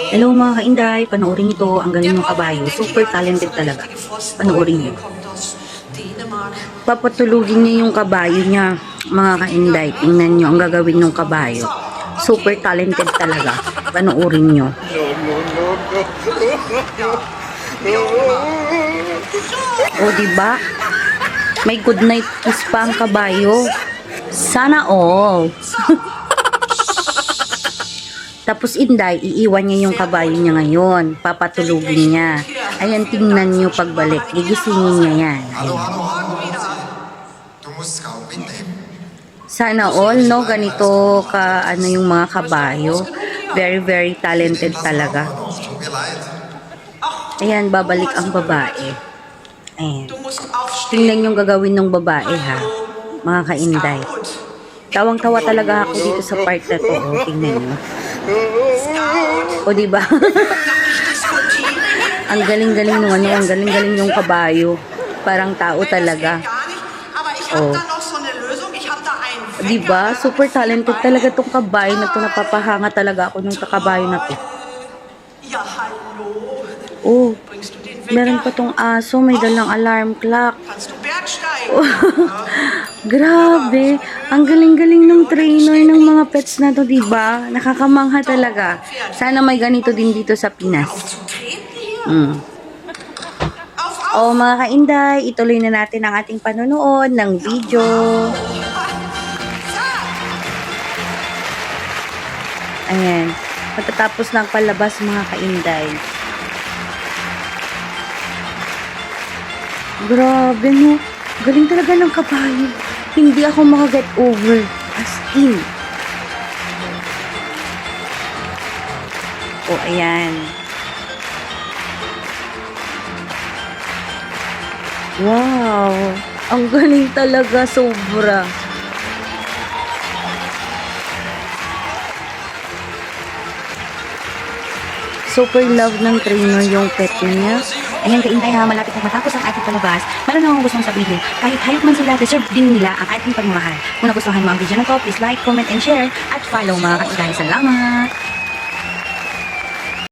Hello mga kainday, panoorin ito. Ang galing ng kabayo. Super talented talaga. Panoorin niyo. Papatulugin niya yung kabayo niya. Mga kainday, tingnan niyo ang gagawin ng kabayo. Super talented talaga. Panoorin niyo. O diba? May good night kiss pa ang kabayo. Sana all. Tapos Inday, iiwan niya yung kabayo niya ngayon. Papatulugin niya. Ayan, tingnan niyo pagbalik. Gigisingin niya yan. Ayan. Sana all, no? Ganito ka, ano yung mga kabayo. Very, very talented talaga. Ayan, babalik ang babae. Ayan. Tingnan yung gagawin ng babae, ha? Mga kainday. Tawang-tawa talaga ako dito sa part na to. O, tingnan nyo. O, diba? Ang galing-galing nung ano, ang galing-galing yung kabayo. Parang tao talaga. O. Diba? Super talented talaga tong kabayo na to. Napapahanga talaga ako nung kabayo na to. Oh, meron pa tong aso. May dalang alarm clock. Oh, grabe. Ang galing-galing ng trainer ng mga pets na to, diba? Nakakamangha talaga. Sana may ganito din dito sa Pinas. O mga kainday, ituloy na natin ang ating panonood ng video. Ayan. Pagkatapos ng palabas mga kainday. Grabe no. Galing talaga ng kabayo. Hindi ako makaget over. As in. O, ayan. Wow. Ang galing talaga. Sobra. Super love ng trainer yung pet niya. Ayan kaintay ha, malapit na matapos ang ating palabas. Meron na akong gustong sabihin. Kahit hayop man sila, deserve din nila ang ating pagmamahal. Kung nagustuhan mo ang video na to, please like, comment, and share. At follow mga kaintay. Salamat!